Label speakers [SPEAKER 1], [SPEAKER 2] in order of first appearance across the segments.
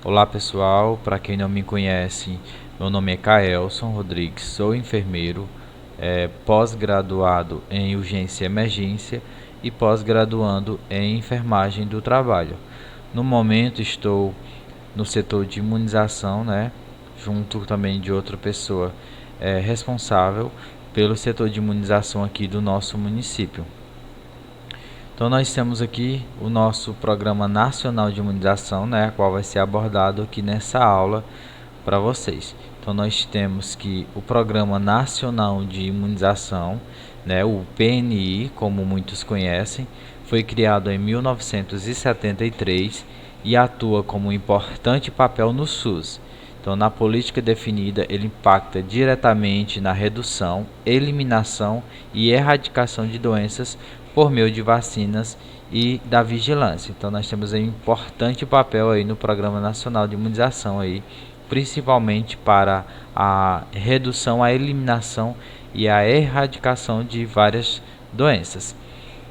[SPEAKER 1] Olá pessoal, para quem não me conhece, meu nome é Kaelson Rodrigues, sou enfermeiro, pós-graduado em urgência e emergência e pós-graduando em enfermagem do trabalho. No momento estou no setor de imunização, junto também de outra pessoa responsável pelo setor de imunização aqui do nosso município. Então nós temos aqui o nosso Programa Nacional de Imunização, a qual vai ser abordado aqui nessa aula para vocês. Então nós temos que o Programa Nacional de Imunização, o PNI, como muitos conhecem, foi criado em 1973 e atua como um importante papel no SUS. Então, na política definida, ele impacta diretamente na redução, eliminação e erradicação de doenças por meio de vacinas e da vigilância. Então, nós temos aí um importante papel aí no Programa Nacional de Imunização aí, principalmente para a redução, a eliminação e a erradicação de várias doenças.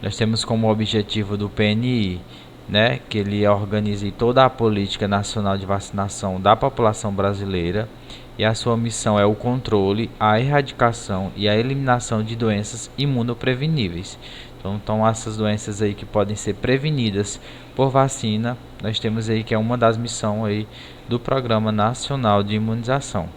[SPEAKER 1] Nós temos como objetivo do PNI, que ele organize toda a política nacional de vacinação da população brasileira, e a sua missão é o controle, a erradicação e a eliminação de doenças imunopreveníveis. Então essas doenças aí que podem ser prevenidas por vacina, nós temos aí que é uma das missões aí do Programa Nacional de Imunização.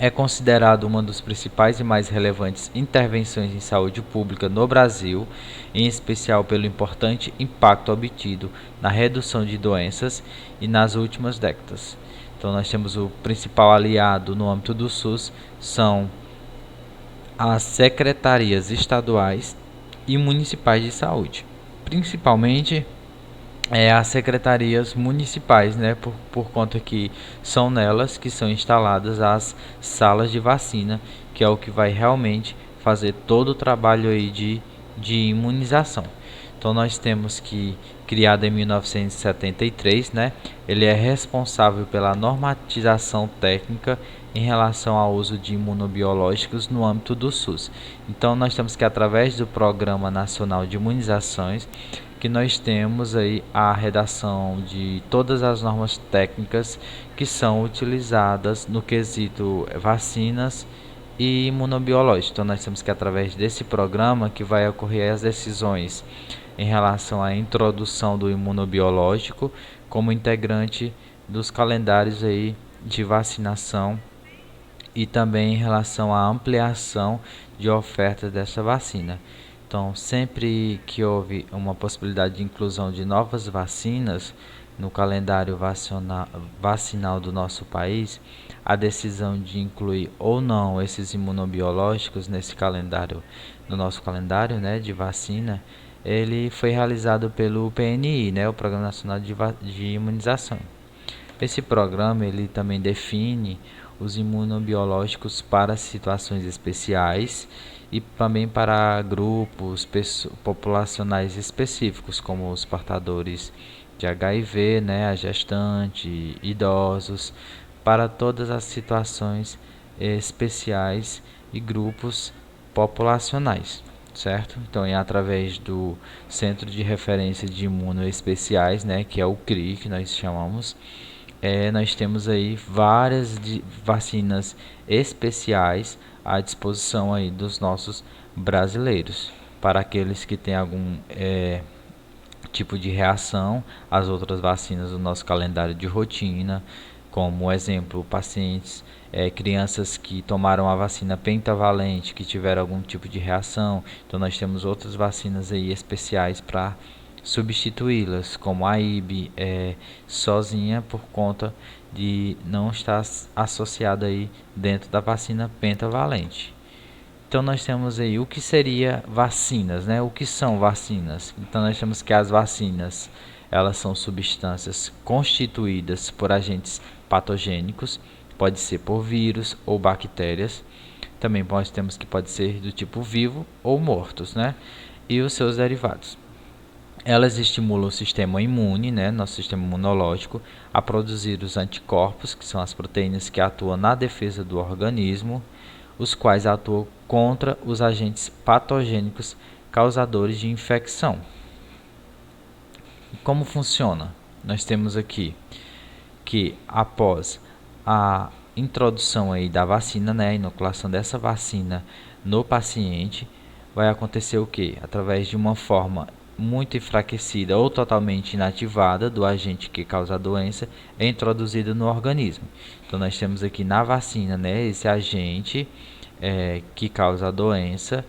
[SPEAKER 1] É considerado uma das principais e mais relevantes intervenções em saúde pública no Brasil, em especial pelo importante impacto obtido na redução de doenças e nas últimas décadas. Então nós temos o principal aliado no âmbito do SUS, são as secretarias estaduais e municipais de saúde, principalmente as secretarias municipais, por conta que são nelas que são instaladas as salas de vacina, que é o que vai realmente fazer todo o trabalho aí de imunização. Então nós temos que, criado em 1973, ele é responsável pela normatização técnica em relação ao uso de imunobiológicos no âmbito do SUS. Então nós temos que, através do Programa Nacional de Imunizações, que nós temos aí a redação de todas as normas técnicas que são utilizadas no quesito vacinas e imunobiológicos. Então nós temos que, através desse programa, que vai ocorrer as decisões em relação à introdução do imunobiológico como integrante dos calendários aí de vacinação, e também em relação à ampliação de oferta dessa vacina. Então, sempre que houve uma possibilidade de inclusão de novas vacinas no calendário vacinal do nosso país, a decisão de incluir ou não esses imunobiológicos nesse calendário, no nosso calendário, de vacina, ele foi realizado pelo PNI, o Programa Nacional de Imunização. Esse programa ele também define os imunobiológicos para situações especiais e também para grupos populacionais específicos, como os portadores de HIV, a gestante, idosos, para todas as situações especiais e grupos populacionais, certo? Então é através do Centro de Referência de Imunoespeciais, que é o CRI, que nós chamamos. Nós temos aí várias vacinas especiais à disposição aí dos nossos brasileiros, para aqueles que têm algum tipo de reação às outras vacinas do nosso calendário de rotina, como exemplo, pacientes, crianças que tomaram a vacina pentavalente, que tiveram algum tipo de reação. Então nós temos outras vacinas aí especiais para substituí-las, como a IB, sozinha, por conta de não estar associada aí dentro da vacina pentavalente. Então nós temos aí o que seria vacinas, o que são vacinas? Então nós temos que as vacinas, elas são substâncias constituídas por agentes patogênicos, pode ser por vírus ou bactérias. Também nós temos que pode ser do tipo vivo ou mortos, e os seus derivados. Elas estimulam o sistema imune, nosso sistema imunológico, a produzir os anticorpos, que são as proteínas que atuam na defesa do organismo, os quais atuam contra os agentes patogênicos causadores de infecção. Como funciona? Nós temos aqui que após a introdução aí da vacina, né, a inoculação dessa vacina no paciente, vai acontecer o que? Através de uma forma muito enfraquecida ou totalmente inativada do agente que causa a doença, é introduzido no organismo. Então nós temos aqui na vacina, né, esse agente que causa a doença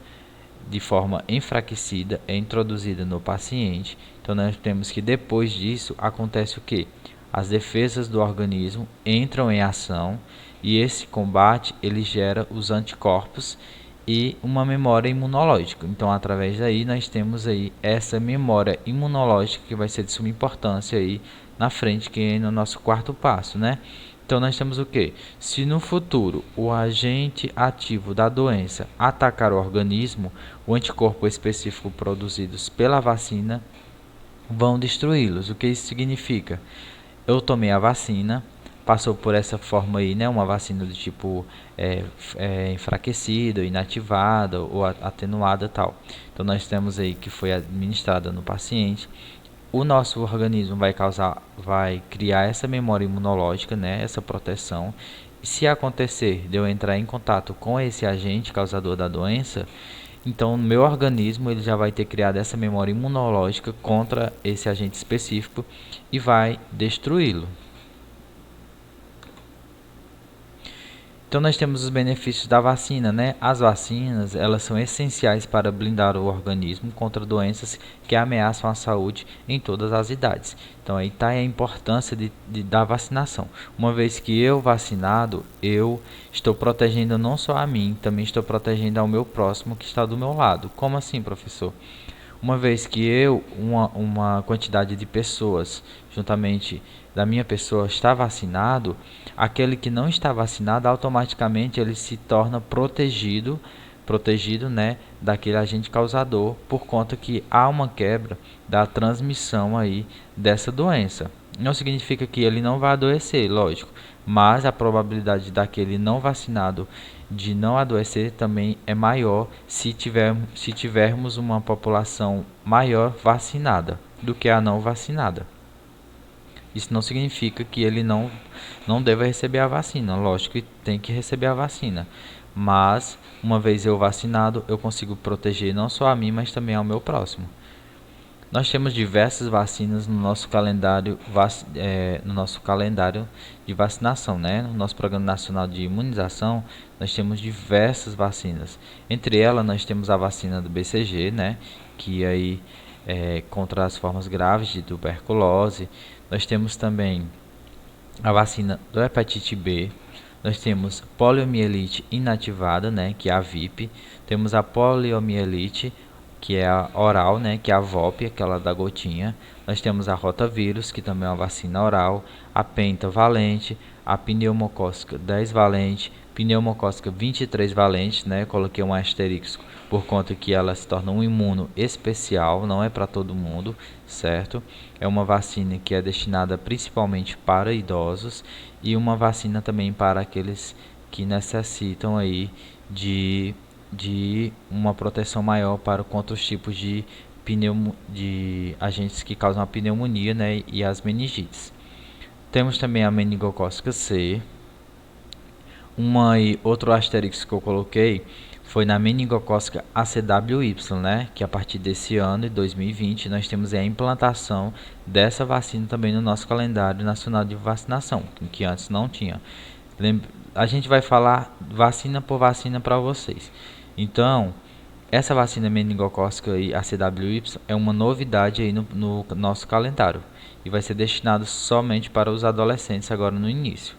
[SPEAKER 1] de forma enfraquecida é introduzido no paciente. Então nós temos que depois disso acontece o que? As defesas do organismo entram em ação e esse combate ele gera os anticorpos e uma memória imunológica. Então através daí nós temos aí essa memória imunológica que vai ser de suma importância aí na frente, que é no nosso quarto passo, né? Então nós temos o que? Se no futuro o agente ativo da doença atacar o organismo, o anticorpo específico produzidos pela vacina vão destruí-los. O que isso significa? Eu tomei a vacina, passou por essa forma aí, né? Uma vacina do tipo enfraquecida, inativada ou atenuada tal. Então nós temos aí que foi administrada no paciente. O nosso organismo vai criar essa memória imunológica, né, essa proteção. E se acontecer de eu entrar em contato com esse agente causador da doença, então o meu organismo ele já vai ter criado essa memória imunológica contra esse agente específico e vai destruí-lo. Então nós temos os benefícios da vacina, né? As vacinas, elas são essenciais para blindar o organismo contra doenças que ameaçam a saúde em todas as idades. Então aí está a importância da vacinação. Uma vez que eu vacinado, eu estou protegendo não só a mim, também estou protegendo ao meu próximo que está do meu lado. Como assim, professor? Uma vez que uma quantidade de pessoas, juntamente da minha pessoa, está vacinado, aquele que não está vacinado, automaticamente ele se torna protegido, né, daquele agente causador, por conta que há uma quebra da transmissão aí dessa doença. Não significa que ele não vai adoecer, lógico, mas a probabilidade daquele não vacinado de não adoecer também é maior se tivermos uma população maior vacinada do que a não vacinada. Isso não significa que ele não deva receber a vacina. Lógico que tem que receber a vacina. Mas, uma vez eu vacinado, eu consigo proteger não só a mim, mas também ao meu próximo. Nós temos diversas vacinas no nosso calendário, de vacinação, né? No nosso Programa Nacional de Imunização, nós temos diversas vacinas. Entre elas, nós temos a vacina do BCG, né? Que aí é contra as formas graves de tuberculose. Nós temos também a vacina do hepatite B. Nós temos poliomielite inativada, né? Que é a VIP. Temos a poliomielite que é a oral, né, que é a VOP, aquela da gotinha. Nós temos a rotavírus, que também é uma vacina oral, a pentavalente, a pneumocócica 10 valente, pneumocócica 23 valente, né, coloquei um asterisco por conta que ela se torna um imuno especial, não é para todo mundo, certo? É uma vacina que é destinada principalmente para idosos e uma vacina também para aqueles que necessitam aí de uma proteção maior contra os tipos de agentes que causam a pneumonia, né, e as meningites. Temos também a meningocócica C. Outro asterisco que eu coloquei foi na meningocócica ACWY, né, que a partir desse ano, de 2020, nós temos a implantação dessa vacina também no nosso calendário nacional de vacinação, que antes não tinha. A gente vai falar vacina por vacina para vocês. Então, essa vacina meningocócica e ACWY é uma novidade aí no nosso calendário e vai ser destinado somente para os adolescentes agora no início.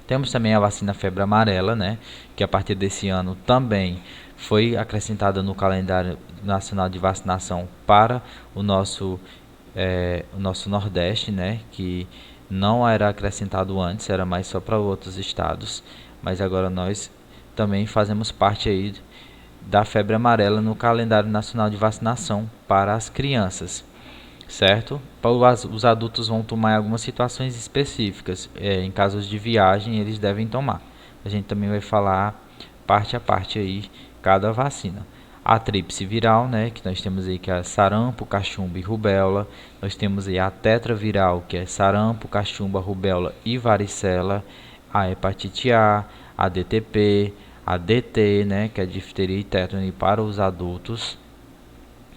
[SPEAKER 1] Temos também a vacina febre amarela, né, que a partir desse ano também foi acrescentada no calendário nacional de vacinação para o nosso Nordeste, né, que não era acrescentado antes, era mais só para outros estados, mas agora nós também fazemos parte aí da febre amarela no calendário nacional de vacinação para as crianças, certo? Os adultos vão tomar em algumas situações específicas, em casos de viagem eles devem tomar. A gente também vai falar parte a parte aí cada vacina. a tríplice viral, né, que nós temos aí que é sarampo, cachumba e rubéola. Nós temos aí a tetraviral, que é sarampo, cachumba, rubéola e varicela. A hepatite a DTP, a DT, né, que é difteria e tétano para os adultos.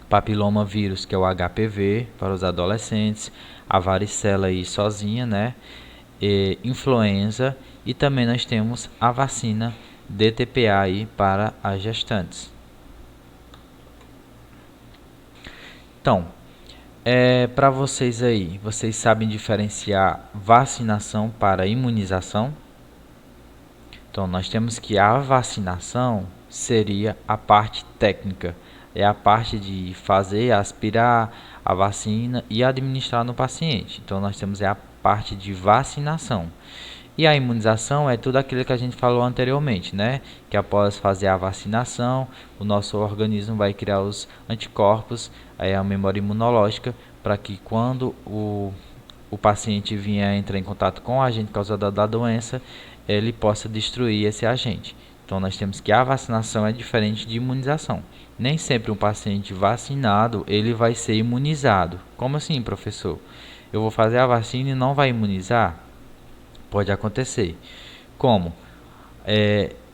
[SPEAKER 1] Papiloma vírus, que é o HPV para os adolescentes. A varicela aí sozinha, né, e influenza. E também nós temos a vacina DTPA aí para as gestantes. Então, para vocês aí, vocês sabem diferenciar vacinação para imunização? Então, nós temos que a vacinação seria a parte técnica, é a parte de fazer, aspirar a vacina e administrar no paciente. Então, nós temos a parte de vacinação. E a imunização é tudo aquilo que a gente falou anteriormente, né? Que após fazer a vacinação, o nosso organismo vai criar os anticorpos, aí a memória imunológica, para que quando o paciente vier entrar em contato com o agente causador da doença, ele possa destruir esse agente. Então nós temos que a vacinação é diferente de imunização. Nem sempre um paciente vacinado ele vai ser imunizado. Como assim, professor? Eu vou fazer a vacina e não vai imunizar? Pode acontecer. Como?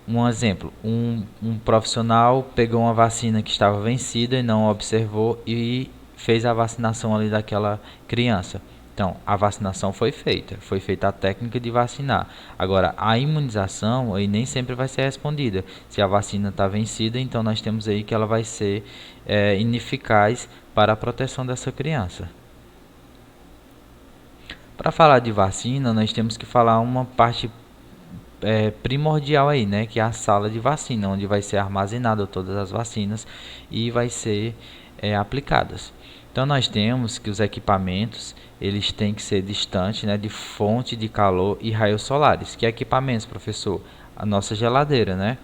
[SPEAKER 1] Um exemplo, um profissional pegou uma vacina que estava vencida e não observou e fez a vacinação ali daquela criança. Então, a vacinação foi feita a técnica de vacinar. Agora, a imunização aí nem sempre vai ser respondida. Se a vacina está vencida, então nós temos aí que ela vai ser ineficaz para a proteção dessa criança. Para falar de vacina, nós temos que falar uma parte primordial aí, né, que é a sala de vacina, onde vai ser armazenada todas as vacinas e vai ser aplicadas. Então nós temos que os equipamentos eles têm que ser distantes, né, de fonte de calor e raios solares. Que equipamentos, professor? A nossa geladeira, né?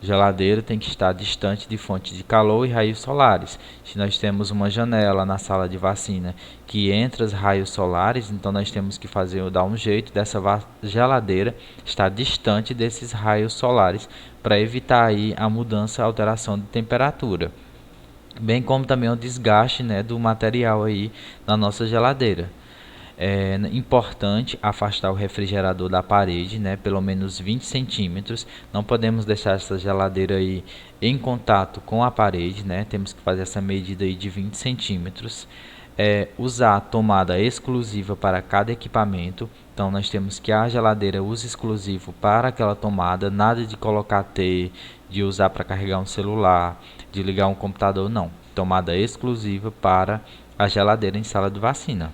[SPEAKER 1] Geladeira tem que estar distante de fonte de calor e raios solares. Se nós temos uma janela na sala de vacina que entra os raios solares, então nós temos que dar um jeito dessa geladeira estar distante desses raios solares para evitar aí a mudança, a alteração de temperatura, bem como também o desgaste, né, do material aí na nossa geladeira. É importante afastar o refrigerador da parede, né, pelo menos 20 centímetros. Não podemos deixar essa geladeira aí em contato com a parede, né, temos que fazer essa medida aí de 20 centímetros. Usar a tomada exclusiva para cada equipamento. Então nós temos que a geladeira usa exclusivo para aquela tomada, nada de colocar T, de usar para carregar um celular, de ligar um computador, não. Tomada exclusiva para a geladeira em sala de vacina.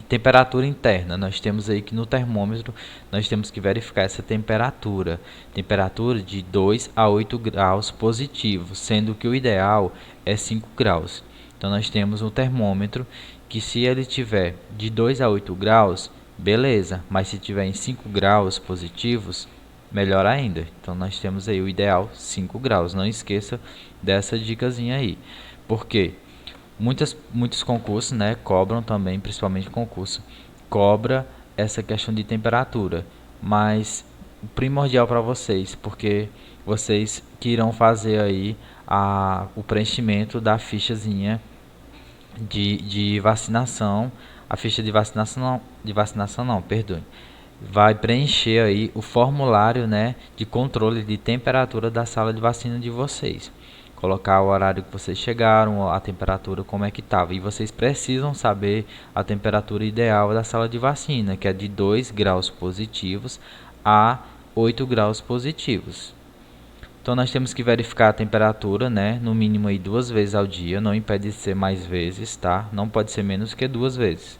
[SPEAKER 1] Temperatura interna, nós temos aí que no termômetro nós temos que verificar essa temperatura de 2 a 8 graus positivos, sendo que o ideal é 5 graus. Então nós temos um termômetro que se ele tiver de 2 a 8 graus, beleza, mas se tiver em 5 graus positivos, melhor ainda. Então nós temos aí o ideal 5 graus, não esqueça dessa dicasinha aí, porque muitos concursos, né, cobram também, principalmente concurso, cobra essa questão de temperatura, mas o primordial para vocês, porque vocês que irão fazer aí o preenchimento da fichazinha de vacinação, a ficha de vacinação não, perdoe, vai preencher aí o formulário, né, de controle de temperatura da sala de vacina de vocês. Colocar o horário que vocês chegaram, a temperatura como é que estava. E vocês precisam saber a temperatura ideal da sala de vacina, que é de 2 graus positivos a 8 graus positivos. Então nós temos que verificar a temperatura, né, no mínimo aí 2 vezes ao dia, não impede de ser mais vezes, tá? Não pode ser menos que 2 vezes.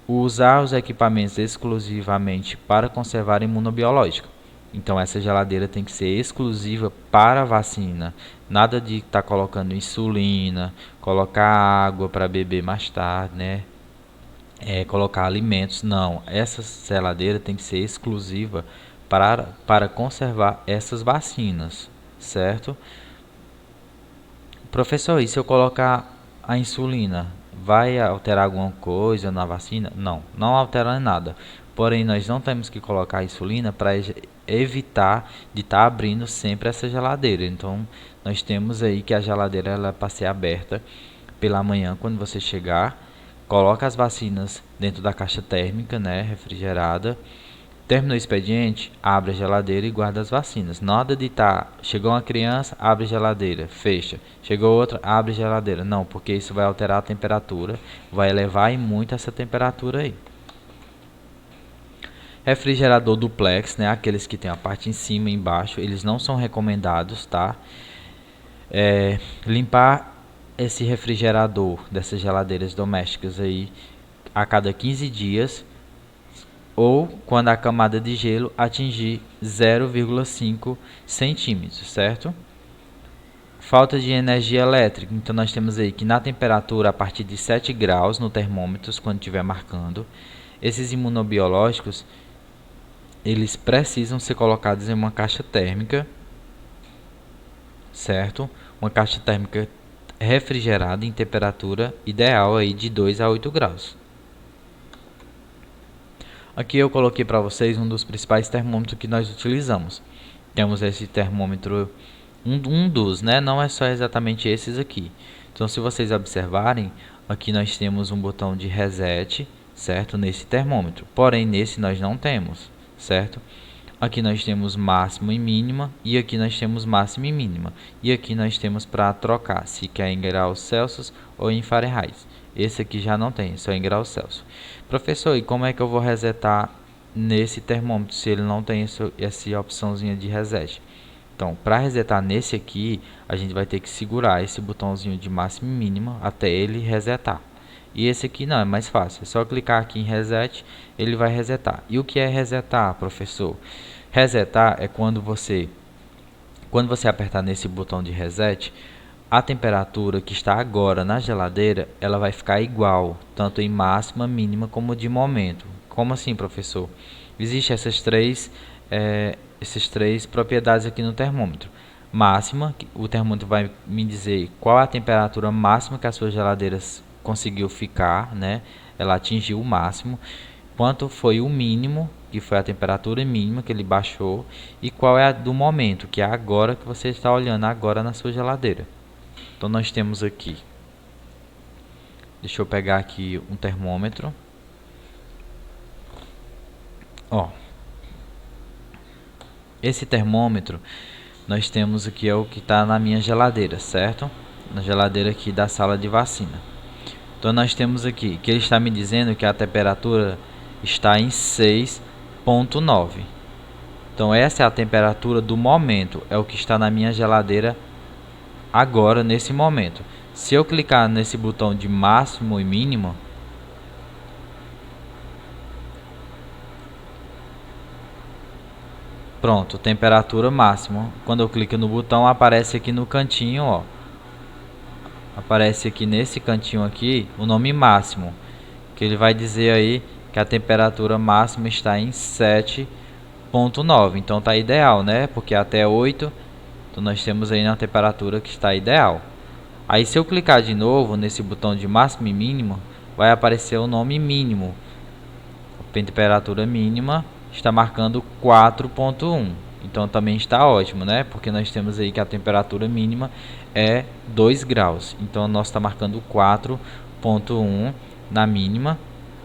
[SPEAKER 1] Usar os equipamentos exclusivamente para conservar a imunobiológica. Então essa geladeira tem que ser exclusiva para a vacina. Nada de estar colocando insulina, colocar água para beber mais tarde, né? Colocar alimentos. Não, essa geladeira tem que ser exclusiva para conservar essas vacinas, certo? Professor, e se eu colocar a insulina, vai alterar alguma coisa na vacina? Não, não altera nada. Porém, nós não temos que colocar a insulina para evitar de estar abrindo sempre essa geladeira. Então nós temos aí que a geladeira ela é para ser aberta pela manhã quando você chegar, coloca as vacinas dentro da caixa térmica, né, refrigerada. Terminou o expediente, abre a geladeira e guarda as vacinas. Nada de chegou uma criança, abre a geladeira, fecha. Chegou outra, abre a geladeira. Não, porque isso vai alterar a temperatura, vai elevar muito essa temperatura aí. Refrigerador duplex, né, aqueles que tem a parte em cima e embaixo, eles não são recomendados, tá? Limpar esse refrigerador dessas geladeiras domésticas aí a cada 15 dias ou quando a camada de gelo atingir 0,5 centímetros, certo? Falta de energia elétrica, então nós temos aí que na temperatura a partir de 7 graus no termômetro, quando estiver marcando, esses imunobiológicos eles precisam ser colocados em uma caixa térmica, certo? Uma caixa térmica refrigerada em temperatura ideal aí de 2 a 8 graus. Aqui eu coloquei para vocês um dos principais termômetros que nós utilizamos. Temos esse termômetro, um dos, né? Não é só exatamente esses aqui. Então, se vocês observarem, aqui nós temos um botão de reset, certo? Nesse termômetro. Porém, nesse nós não temos, certo? Aqui nós temos máximo e mínima, e aqui nós temos máxima e mínima. E aqui nós temos para trocar, se quer em graus Celsius ou em Fahrenheit. Esse aqui já não tem, só em graus Celsius. Professor, e como é que eu vou resetar nesse termômetro se ele não tem essa opçãozinha de reset? Então, para resetar nesse aqui, a gente vai ter que segurar esse botãozinho de máxima e mínima até ele resetar. E esse aqui não, é mais fácil, é só clicar aqui em reset, ele vai resetar. E o que é resetar, professor? Resetar é quando você apertar nesse botão de reset, a temperatura que está agora na geladeira, ela vai ficar igual, tanto em máxima, mínima, como de momento. Como assim, professor? Existem essas três propriedades aqui no termômetro. Máxima, o termômetro vai me dizer qual a temperatura máxima que a sua geladeira conseguiu ficar, né? Ela atingiu o máximo. Quanto foi o mínimo, que foi a temperatura mínima que ele baixou, e qual é a do momento, que é agora que você está olhando agora na sua geladeira. Então nós temos aqui, deixa eu pegar aqui um termômetro, ó, esse termômetro nós temos aqui é o que está na minha geladeira, certo? Na geladeira aqui da sala de vacina. Então nós temos aqui que ele está me dizendo que a temperatura está em 6,9. Então essa é a temperatura do momento, é o que está na minha geladeira agora, nesse momento. Se eu clicar nesse botão de máximo e mínimo, pronto, temperatura máxima. Quando eu clico no botão, aparece aqui no cantinho, ó. Aparece aqui nesse cantinho aqui o nome máximo, que ele vai dizer aí que a temperatura máxima está em 7,9. Então tá ideal, né? Porque até 8, então nós temos aí na temperatura que está ideal. Aí se eu clicar de novo nesse botão de máximo e mínimo, vai aparecer o nome mínimo. A temperatura mínima está marcando 4,1. Então também está ótimo, né? Porque nós temos aí que a temperatura mínima é 2 graus. Então nós está marcando 4,1 na mínima,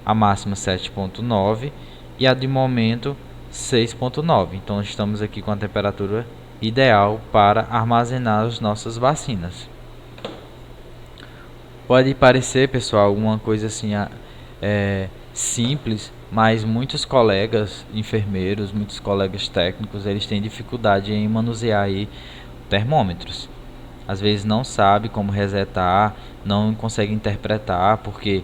[SPEAKER 1] a máxima 7,9 e a de momento 6,9. Então estamos aqui com a temperatura ideal para armazenar as nossas vacinas. Pode parecer, pessoal, uma coisa assim simples, mas muitos colegas enfermeiros, muitos colegas técnicos, eles têm dificuldade em manusear aí termômetros. Às vezes não sabe como resetar, não consegue interpretar, porque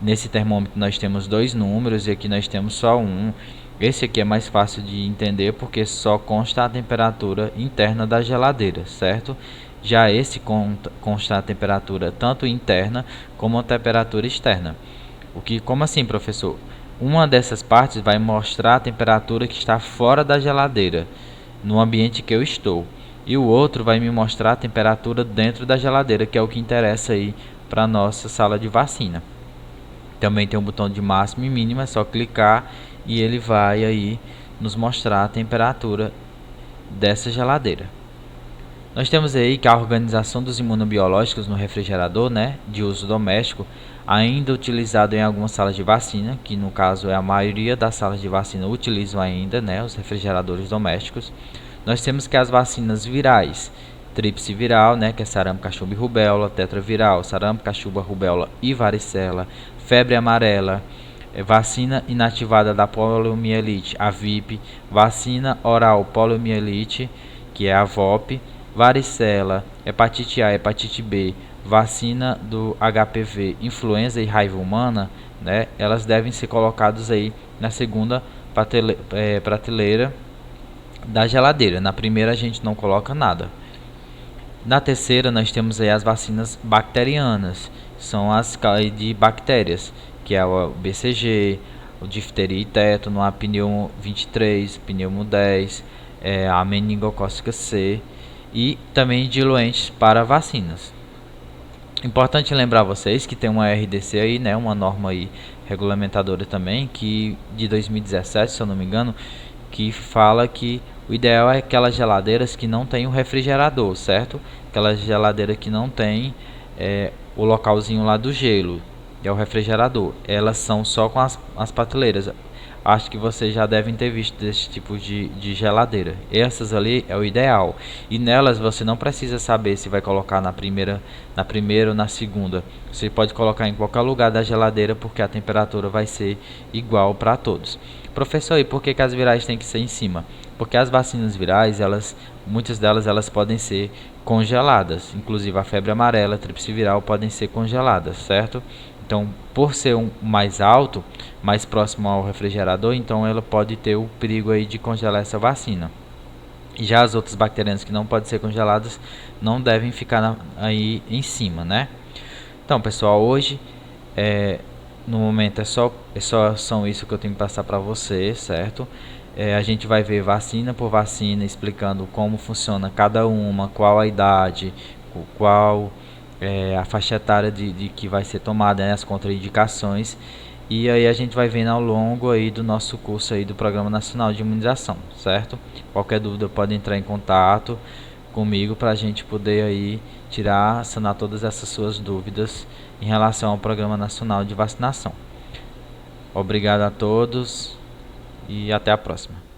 [SPEAKER 1] nesse termômetro nós temos 2 números e aqui nós temos só um. Esse aqui é mais fácil de entender porque só consta a temperatura interna da geladeira, certo? Já esse consta a temperatura tanto interna como a temperatura externa. Como assim, professor? Uma dessas partes vai mostrar a temperatura que está fora da geladeira, no ambiente que eu estou. E o outro vai me mostrar a temperatura dentro da geladeira, que é o que interessa aí para a nossa sala de vacina. Também tem um botão de máximo e mínimo, é só clicar e ele vai aí nos mostrar a temperatura dessa geladeira. Nós temos aí que a organização dos imunobiológicos no refrigerador, né, de uso doméstico, ainda utilizado em algumas salas de vacina, que no caso é a maioria das salas de vacina utilizam ainda, né, os refrigeradores domésticos. Nós temos que as vacinas virais, tríplice viral, né, que é sarampo, cachumba e rubéola, tetraviral, sarampo, cachumba, rubéola e varicela, febre amarela, vacina inativada da poliomielite, a VIP, vacina oral poliomielite, que é a VOP, varicela, hepatite A, hepatite B, vacina do HPV, influenza e raiva humana, né, elas devem ser colocadas aí na segunda prateleira da geladeira. Na primeira a gente não coloca nada. Na terceira nós temos aí as vacinas bacterianas, são as de bactérias, que é o BCG, o difteria e tétano, a pneumo 23, pneumo 10, a meningocócica C e também diluentes para vacinas. Importante lembrar vocês que tem uma RDC aí, né, uma norma aí regulamentadora também, que de 2017, se eu não me engano, que fala que o ideal é aquelas geladeiras que não tem o refrigerador, certo? Aquela geladeira que não tem o localzinho lá do gelo, que é o refrigerador. Elas são só com as prateleiras. Acho que vocês já devem ter visto desse tipo de geladeira. Essas ali é o ideal. E nelas você não precisa saber se vai colocar na primeira ou na segunda. Você pode colocar em qualquer lugar da geladeira, porque a temperatura vai ser igual para todos. Professor, e por que as virais têm que ser em cima? Porque as vacinas virais, muitas delas elas podem ser congeladas. Inclusive a febre amarela, a tríplice viral podem ser congeladas, certo? Então, por ser mais alto, mais próximo ao refrigerador, então ela pode ter o perigo aí de congelar essa vacina. E já as outras bacterianas que não podem ser congeladas não devem ficar aí em cima, né? Então, pessoal, hoje no momento são isso que eu tenho que passar para vocês, certo? A gente vai ver vacina por vacina, explicando como funciona cada uma, qual a idade, qual a faixa etária de que vai ser tomada, né, as contraindicações. E aí a gente vai vendo ao longo aí do nosso curso aí do Programa Nacional de Imunização, certo? Qualquer dúvida pode entrar em contato comigo para a gente poder aí sanar todas essas suas dúvidas em relação ao Programa Nacional de Vacinação. Obrigado a todos e até a próxima.